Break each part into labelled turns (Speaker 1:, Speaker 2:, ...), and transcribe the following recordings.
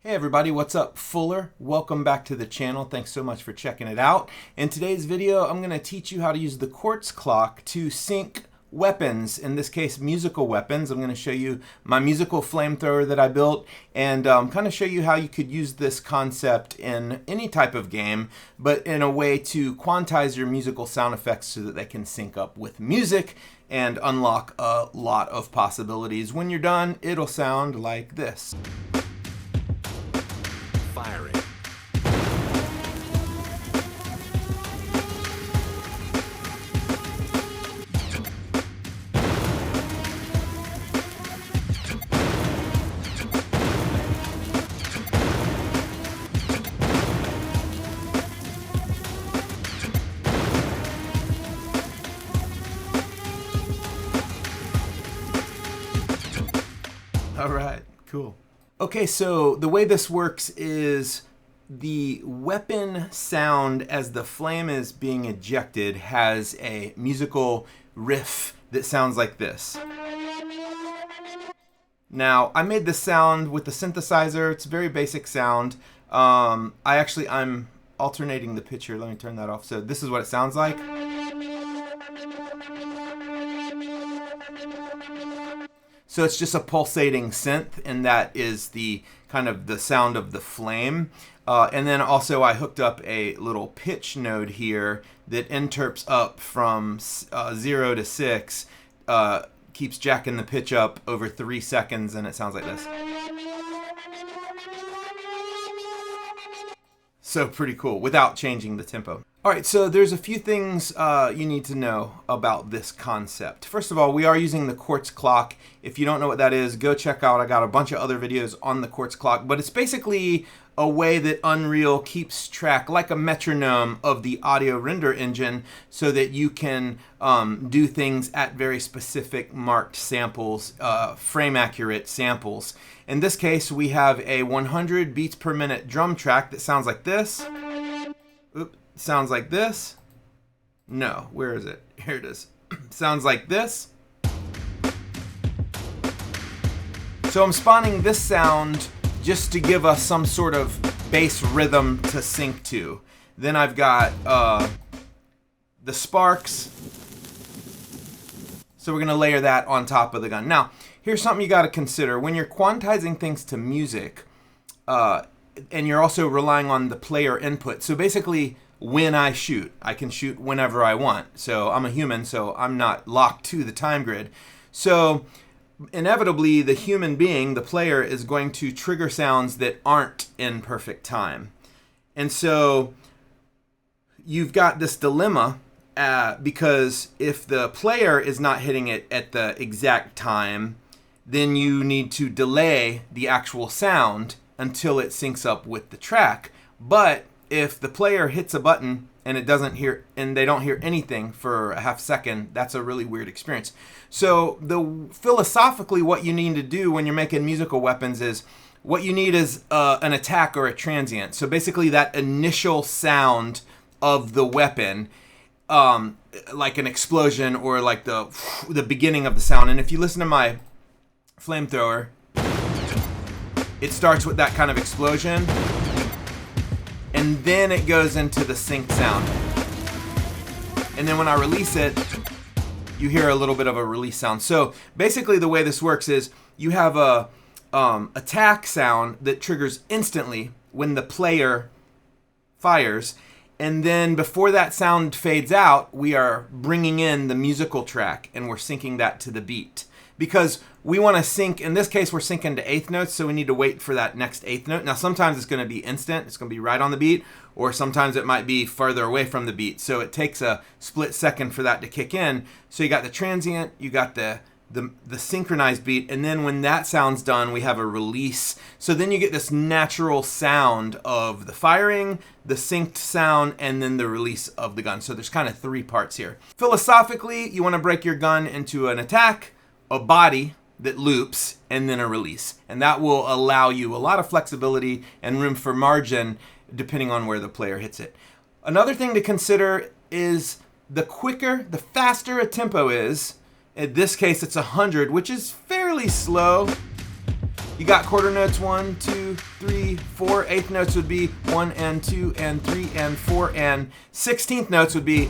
Speaker 1: Hey everybody, what's up? Fuller. Welcome back to the channel. Thanks so much for checking it out. In today's video, I'm going to teach you how to use the quartz clock to sync weapons, in this case musical weapons. I'm going to show you my musical flamethrower that I built and kind of show you how you could use this concept in any type of game, but in a way to quantize your musical sound effects so that they can sync up with music and unlock a lot of possibilities. When you're done, it'll sound like this.
Speaker 2: Firing.
Speaker 1: All right, cool. Okay, so the way this works is the weapon sound as the flame is being ejected has a musical riff that sounds like this. Now, I made this sound with the synthesizer. It's a very basic sound. I'm alternating the pitch here. Let me turn that off. So this is what it sounds like. So it's just a pulsating synth, and that is the kind of the sound of the flame. And then also I hooked up a little pitch node here that interps up from 0 to 6, keeps jacking the pitch up over 3 seconds, and it sounds like this. So pretty cool, without changing the tempo. All right, so there's a few things you need to know about this concept. First of all, we are using the quartz clock. If you don't know what that is, go check out. I got a bunch of other videos on the quartz clock, but it's basically a way that Unreal keeps track, like a metronome, of the audio render engine so that you can do things at very specific marked samples, frame accurate samples. In this case, we have a 100 beats per minute drum track that sounds like this. Oop, sounds like this. No, where is it? Here it is. Sounds like this. So I'm spawning this sound just to give us some sort of bass rhythm to sync to. Then I've got the sparks. So we're gonna layer that on top of the gun. Now, here's something you gotta consider. When you're quantizing things to music, and you're also relying on the player input. So basically, when I shoot, I can shoot whenever I want. So I'm a human, so I'm not locked to the time grid. So inevitably, the human being, the player, is going to trigger sounds that aren't in perfect time. And so you've got this dilemma because if the player is not hitting it at the exact time, then you need to delay the actual sound until it syncs up with the track. But if the player hits a button and it doesn't hear, and they don't hear anything for a half second, that's a really weird experience. So philosophically, what you need to do when you're making musical weapons is, what you need is an attack or a transient. So basically that initial sound of the weapon, like an explosion or like the beginning of the sound. And if you listen to my flamethrower, it starts with that kind of explosion, and then it goes into the sync sound. And then when I release it, you hear a little bit of a release sound. So basically the way this works is you have a attack sound that triggers instantly when the player fires, and then before that sound fades out, we are bringing in the musical track and we're syncing that to the beat. Because we want to sync, in this case we're syncing to eighth notes, so we need to wait for that next eighth note. Now sometimes it's going to be instant, it's going to be right on the beat, or sometimes it might be farther away from the beat. So it takes a split second for that to kick in. So you got the transient, you got the synchronized beat, and then when that sound's done, we have a release. So then you get this natural sound of the firing, the synced sound, and then the release of the gun. So there's kind of 3 parts here. Philosophically, you want to break your gun into an attack, a body that loops, and then a release. And that will allow you a lot of flexibility and room for margin depending on where the player hits it. Another thing to consider is the faster a tempo is. In this case, it's 100, which is fairly slow. You got quarter notes 1, 2, 3, 4. Eighth notes would be 1 and 2 and 3 and 4, and 16th notes would be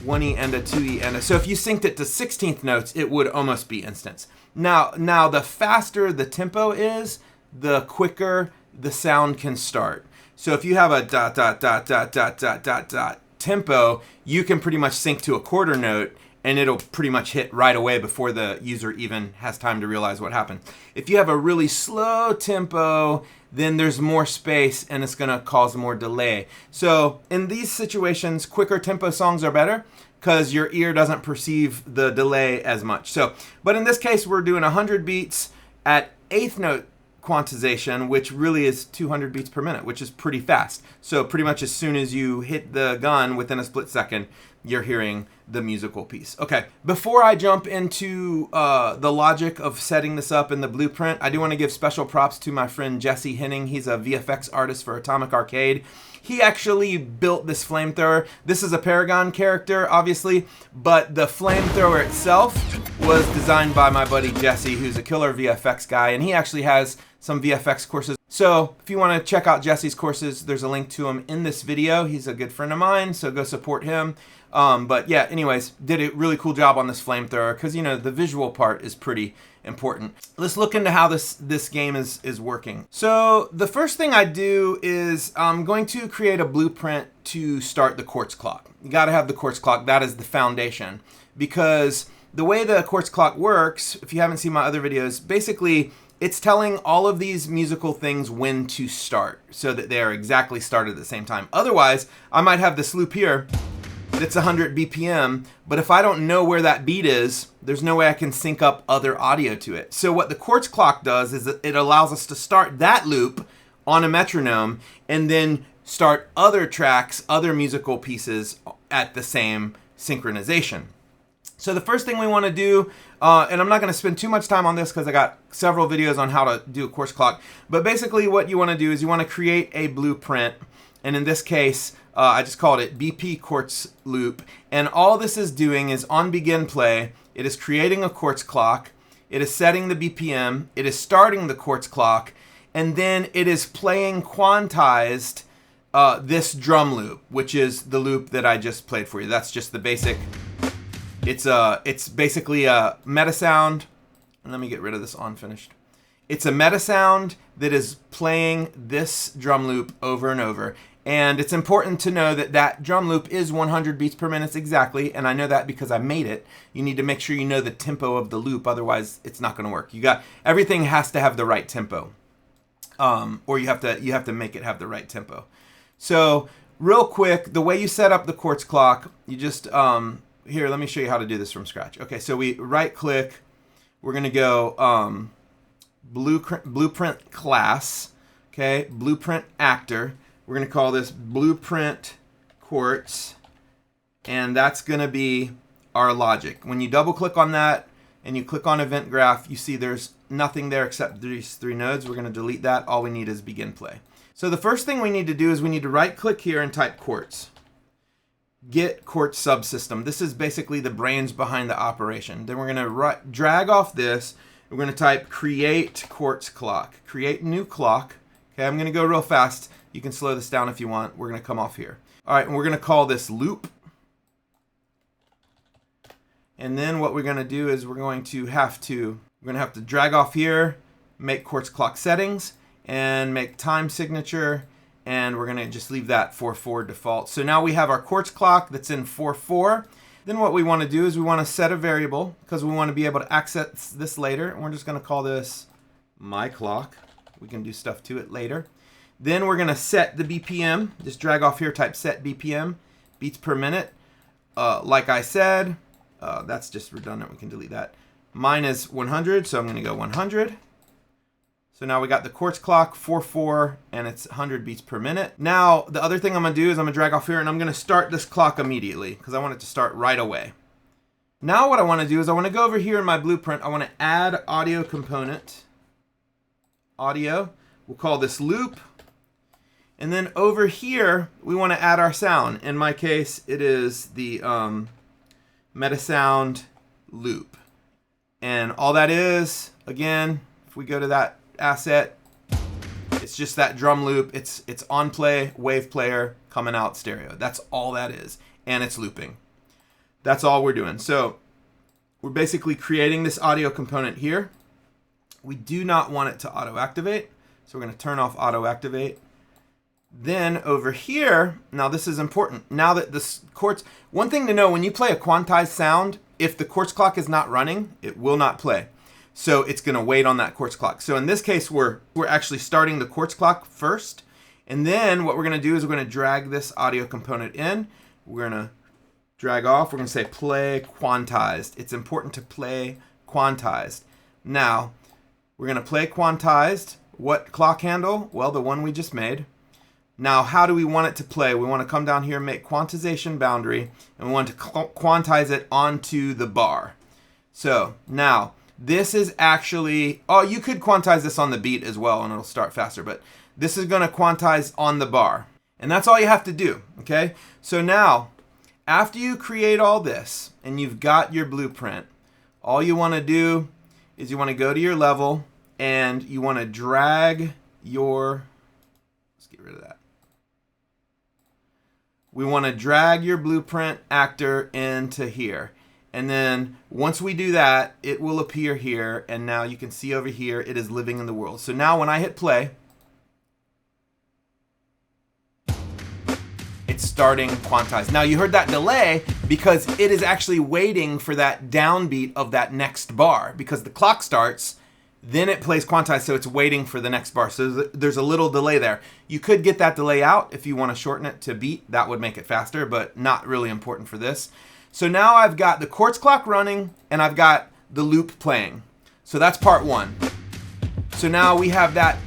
Speaker 1: 1E and a 2E and a. So if you synced it to 16th notes, it would almost be instants. Now the faster the tempo is, the quicker the sound can start. So if you have a dot dot dot dot dot dot dot dot tempo, you can pretty much sync to a quarter note and it'll pretty much hit right away before the user even has time to realize what happened. If you have a really slow tempo, then there's more space and it's gonna cause more delay. So in these situations, quicker tempo songs are better because your ear doesn't perceive the delay as much. So, but in this case, we're doing 100 beats at eighth note quantization, which really is 200 beats per minute, which is pretty fast. So pretty much as soon as you hit the gun, within a split second, you're hearing the musical piece. Okay, before I jump into the logic of setting this up in the blueprint, I do want to give special props to my friend Jesse Henning. He's a VFX artist for Atomic Arcade. He actually built this flamethrower. This is a Paragon character, obviously, but the flamethrower itself was designed by my buddy Jesse, who's a killer VFX guy, and he actually has some VFX courses. So if you want to check out Jesse's courses, there's a link to him in this video. He's a good friend of mine, so go support him. But yeah, anyways, did a really cool job on this flamethrower because, you know, the visual part is pretty important. Let's look into how this game is working. So the first thing I do is I'm going to create a blueprint to start the quartz clock. You got to have the quartz clock. That is the foundation, because the way the quartz clock works, if you haven't seen my other videos, basically it's telling all of these musical things when to start so that they are exactly started at the same time. Otherwise, I might have this loop here that's 100 BPM, but if I don't know where that beat is, there's no way I can sync up other audio to it. So what the quartz clock does is that it allows us to start that loop on a metronome and then start other tracks, other musical pieces at the same synchronization. So the first thing we want to do, and I'm not going to spend too much time on this because I got several videos on how to do a quartz clock, but basically what you want to do is you want to create a blueprint, and in this case, I just called it BP quartz loop, and all this is doing is on begin play, it is creating a quartz clock, it is setting the BPM, it is starting the quartz clock, and then it is playing quantized this drum loop, which is the loop that I just played for you. That's just the basic. It's basically a Metasound. And let me get rid of this unfinished. It's a Metasound that is playing this drum loop over and over. And it's important to know that that drum loop is 100 beats per minute exactly, and I know that because I made it. You need to make sure you know the tempo of the loop, otherwise it's not going to work. Everything has to have the right tempo, or you have to make it have the right tempo. So real quick, the way you set up the quartz clock, you just here, let me show you how to do this from scratch. Okay, so we right click, we're going to go blueprint class, okay, blueprint actor. We're going to call this blueprint quartz, and that's going to be our logic. When you double click on that and you click on event graph, you see there's nothing there except these three nodes. We're going to delete that. All we need is begin play. So the first thing we need to do is we need to right click here and type quartz. Get quartz subsystem. This is basically the brains behind the operation. Then we're going to drag off this. We're going to type create quartz clock. Create new clock. Okay, I'm going to go real fast. You can slow this down if you want. We're going to come off here. All right, and we're going to call this loop. And then what we're going to do is we're going to have to drag off here, make quartz clock settings, and make time signature, and we're going to just leave that 4/4 default. So now we have our quartz clock that's in 4/4. Then what we want to do is we want to set a variable because we want to be able to access this later. And we're just going to call this my clock. We can do stuff to it later. Then we're going to set the BPM. Just drag off here, type set BPM, beats per minute. Like I said, that's just redundant. We can delete that. Mine is 100, so I'm going to go 100. So now we got the quartz clock, 4/4, and it's 100 beats per minute. Now, the other thing I'm going to do is I'm going to drag off here, and I'm going to start this clock immediately because I want it to start right away. Now what I want to do is I want to go over here in my blueprint. I want to add audio component. Audio. We'll call this loop. And then over here, we want to add our sound. In my case, it is the Metasound loop. And all that is, again, if we go to that asset. It's just that drum loop. It's on play, wave player, coming out stereo. That's all that is. And it's looping. That's all we're doing. So we're basically creating this audio component here. We do not want it to auto-activate. So we're going to turn off auto-activate. Then over here, now this is important. Now that this quartz, one thing to know, when you play a quantized sound, if the quartz clock is not running, it will not play. So it's going to wait on that quartz clock. So in this case, we're actually starting the quartz clock first. And then what we're going to do is we're going to drag this audio component in. We're going to drag off. We're going to say play quantized. It's important to play quantized. Now, we're going to play quantized. What clock handle? Well, the one we just made. Now, how do we want it to play? We want to come down here and make quantization boundary, and we want to quantize it onto the bar. So now, this is actually, oh, you could quantize this on the beat as well, and it'll start faster, but this is going to quantize on the bar. And that's all you have to do, okay? So now, after you create all this, and you've got your blueprint, all you want to do is you want to go to your level, and you want to drag your, let's get rid of that. We want to drag your blueprint actor into here. And then once we do that, it will appear here. And now you can see over here, it is living in the world. So now when I hit play, it's starting quantized. Now you heard that delay because it is actually waiting for that downbeat of that next bar. Because the clock starts, then it plays quantized, so it's waiting for the next bar. So there's a little delay there. You could get that delay out if you want to shorten it to beat. That would make it faster, but not really important for this. So now I've got the quartz clock running, and I've got the loop playing. So that's part one. So now we have that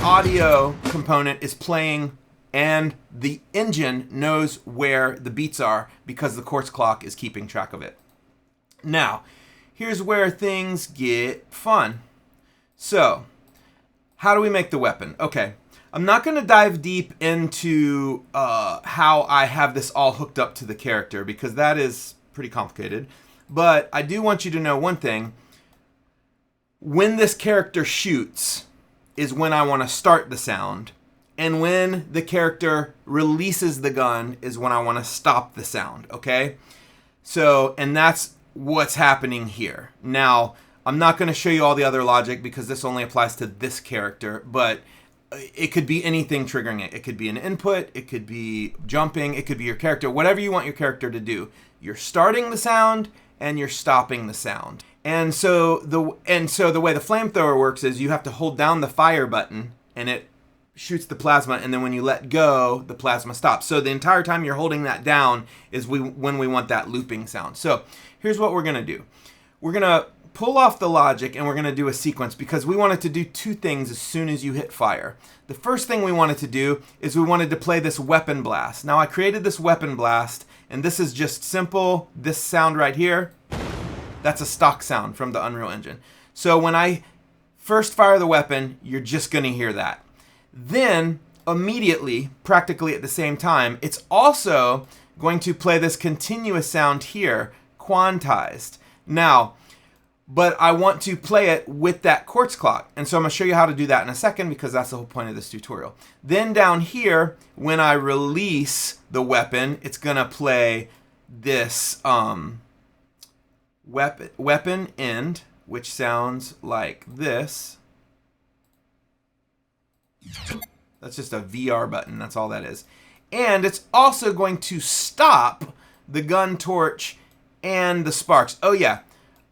Speaker 1: audio component is playing, and the engine knows where the beats are because the quartz clock is keeping track of it. Now, here's where things get fun. So, how do we make the weapon? Okay, I'm not going to dive deep into how I have this all hooked up to the character because that is pretty complicated. But I do want you to know one thing. When this character shoots is when I want to start the sound. And when the character releases the gun is when I want to stop the sound, okay? So, and that's what's happening here. Now, I'm not going to show you all the other logic because this only applies to this character, but it could be anything triggering it. It could be an input, it could be jumping, it could be your character, whatever you want your character to do. You're starting the sound and you're stopping the sound. And so the way the flamethrower works is you have to hold down the fire button and it shoots the plasma, and then when you let go, the plasma stops. So the entire time you're holding that down is when we want that looping sound. So here's what we're going to do. We're going to pull off the logic and we're going to do a sequence because we wanted to do two things as soon as you hit fire. The first thing we wanted to do is we wanted to play this weapon blast. Now I created this weapon blast, and this is just simple. This sound right here, that's a stock sound from the Unreal Engine. So when I first fire the weapon, you're just going to hear that. Then, immediately, practically at the same time, it's also going to play this continuous sound here, quantized. Now, but I want to play it with that quartz clock. And so I'm going to show you how to do that in a second because that's the whole point of this tutorial. Then down here, when I release the weapon, it's going to play this weapon end, which sounds like this. That's just a VR button. That's all that is. And it's also going to stop the gun torch and the sparks. Oh yeah.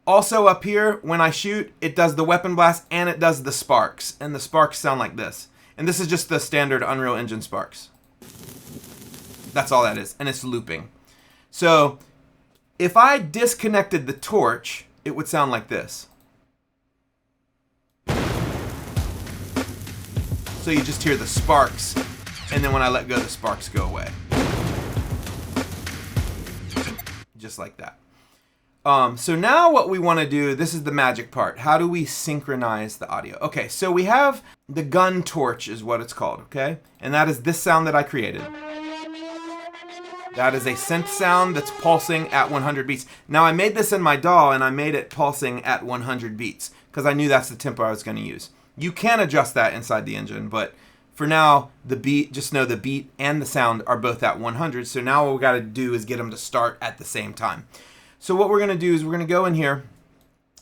Speaker 1: Also up here, when I shoot, it does the weapon blast and it does the sparks. And the sparks sound like this. And this is just the standard Unreal Engine sparks. That's all that is. And it's looping. So if I disconnected the torch, it would sound like this. So you just hear the sparks, and then when I let go, the sparks go away. Just like that. So now what we want to do, this is the magic part. How do we synchronize the audio? Okay, so we have the gun torch is what it's called, okay? And that is this sound that I created. That is a synth sound that's pulsing at 100 beats. Now I made this in my DAW, and I made it pulsing at 100 beats, because I knew that's the tempo I was going to use. You can adjust that inside the engine, but for now, the beat, just know the beat and the sound are both at 100. So now what we got to do is get them to start at the same time. So what we're going to do is we're going to go in here,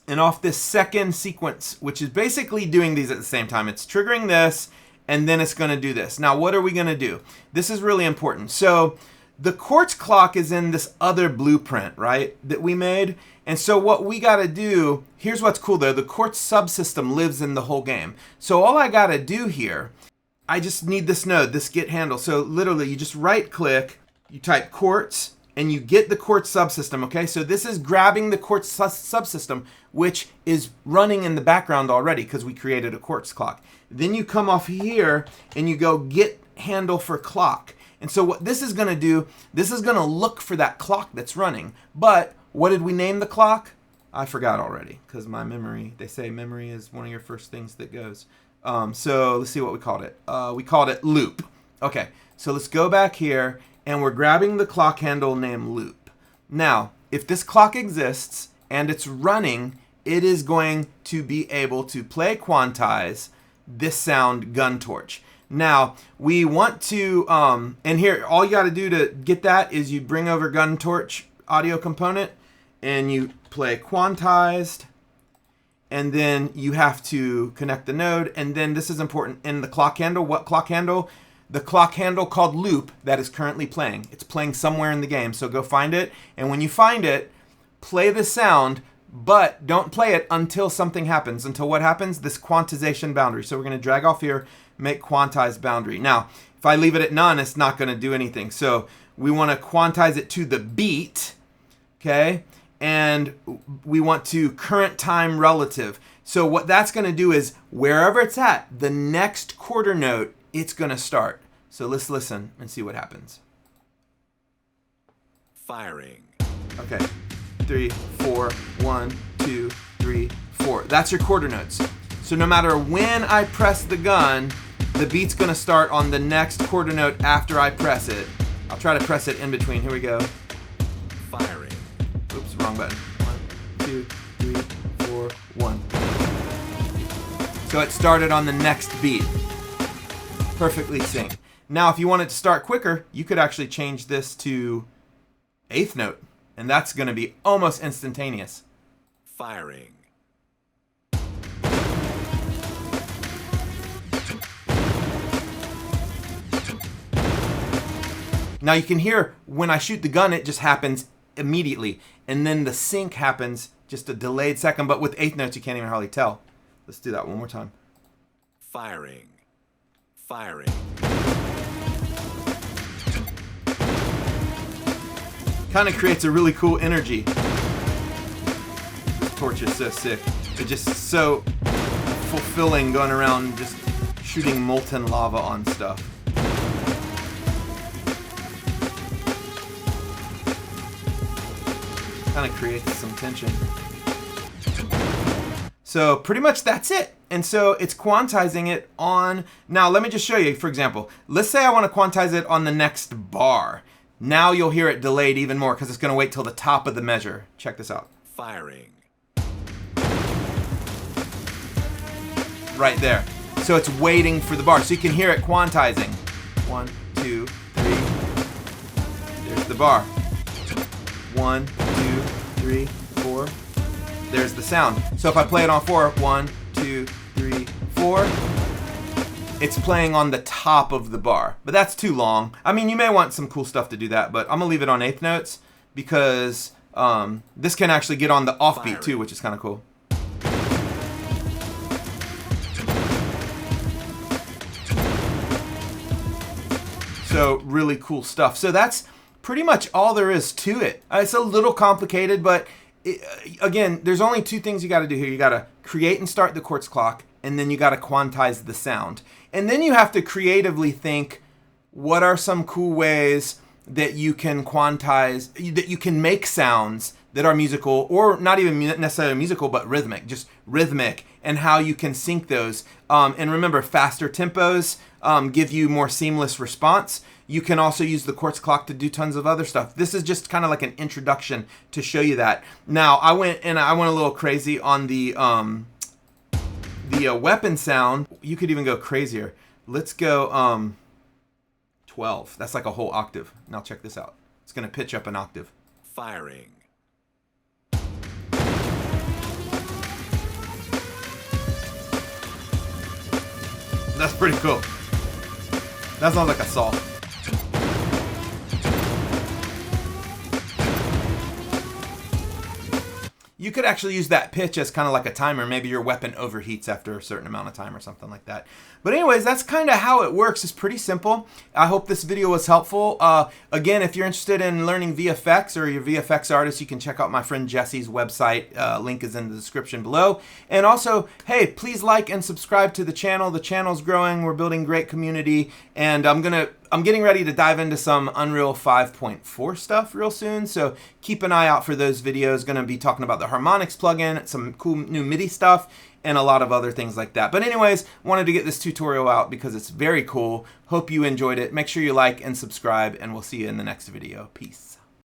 Speaker 1: and off this second sequence, which is basically doing these at the same time, it's triggering this, and then it's going to do this. Now, what are we going to do? This is really important. So the quartz clock is in this other blueprint, right, that we made. And so what we got to do, here's what's cool though, the quartz subsystem lives in the whole game. So all I got to do here, I just need this node, this get handle. So literally you just right click, you type quartz, and you get the quartz subsystem, okay? So this is grabbing the quartz subsystem, which is running in the background already because we created a quartz clock. Then you come off here and you go get handle for clock. And so what this is gonna do, this is gonna look for that clock that's running. But what did we name the clock? I forgot already because my memory, they say memory is one of your first things that goes. So let's see what we called it. We called it loop. Okay, so let's go back here, and we're grabbing the clock handle named loop. Now, if this clock exists and it's running, it is going to be able to play quantize this sound gun torch. Now, we want to, and here, all you got to do to get that is you bring over gun torch audio component, and you play quantized, and then you have to connect the node, and then this is important in the clock handle. What clock handle? The clock handle called loop that is currently playing. It's playing somewhere in the game, so go find it, and when you find it, play the sound, but don't play it until something happens. Until what happens? This quantization boundary. So we're going to drag off here, make quantize boundary. Now, if I leave it at none, it's not going to do anything. So we want to quantize it to the beat, okay? And we want to current time relative. So what that's going to do is wherever it's at, the next quarter note, it's going to start. So let's listen and see what happens.
Speaker 2: Firing.
Speaker 1: Okay. 3, 4, 1, 2, 3, 4. That's your quarter notes. So no matter when I press the gun, the beat's going to start on the next quarter note after I press it. I'll try to press it in between. Here we go.
Speaker 2: Firing.
Speaker 1: Oops, wrong button. 1, 2, 3, 4, 1. So it started on the next beat. Perfectly sync. Now, if you want it to start quicker, you could actually change this to eighth note, and that's going to be almost instantaneous.
Speaker 2: Firing.
Speaker 1: Now you can hear when I shoot the gun, it just happens immediately, and then the sync happens just a delayed second, but with eighth notes you can't even hardly tell. Let's do that one more time.
Speaker 2: Firing. Firing.
Speaker 1: Kind of creates a really cool energy. This torch is so sick. It's just so fulfilling going around just shooting molten lava on stuff. Kind of creates some tension. So pretty much that's it. And so it's quantizing it on, now let me just show you, for example, let's say I want to quantize it on the next bar. Now you'll hear it delayed even more because it's going to wait till the top of the measure. Check this out.
Speaker 2: Firing.
Speaker 1: Right there. So it's waiting for the bar. So you can hear it quantizing. 1, 2, 3. There's the bar. 1, 2, 3, 4. There's the sound. So if I play it on 4, 1, 2, 3, 4, it's playing on the top of the bar. But that's too long. I mean, you may want some cool stuff to do that, but I'm gonna leave it on eighth notes because this can actually get on the offbeat too, which is kind of cool. So really cool stuff. So that's pretty much all there is to it. It's a little complicated, but again, there's only two things you got to do here. You got to create and start the quartz clock, and then you got to quantize the sound. And then you have to creatively think, what are some cool ways that you can quantize, that you can make sounds that are musical, or not even necessarily musical, but rhythmic, just rhythmic, and how you can sync those. And remember, faster tempos give you more seamless response. You can also use the quartz clock to do tons of other stuff. This is just kind of like an introduction to show you that. Now, I went a little crazy on the The weapon sound, you could even go crazier. Let's go 12. That's like a whole octave. Now check this out. It's going to pitch up an octave.
Speaker 2: Firing.
Speaker 1: That's pretty cool. That sounds like a saw. You could actually use that pitch as kind of like a timer. Maybe your weapon overheats after a certain amount of time or something like that. But anyways, that's kind of how it works. It's pretty simple. I hope this video was helpful. Again, if you're interested in learning VFX or you're a VFX artist, you can check out my friend Jesse's website. Link is in the description below. And also, hey, please like and subscribe to the channel. The channel's growing. We're building great community. And I'm getting ready to dive into some Unreal 5.4 stuff real soon, so keep an eye out for those videos. Going to be talking about the harmonics plugin, some cool new MIDI stuff, and a lot of other things like that. But anyways, wanted to get this tutorial out because it's very cool. Hope you enjoyed it. Make sure you like and subscribe, and we'll see you in the next video. Peace.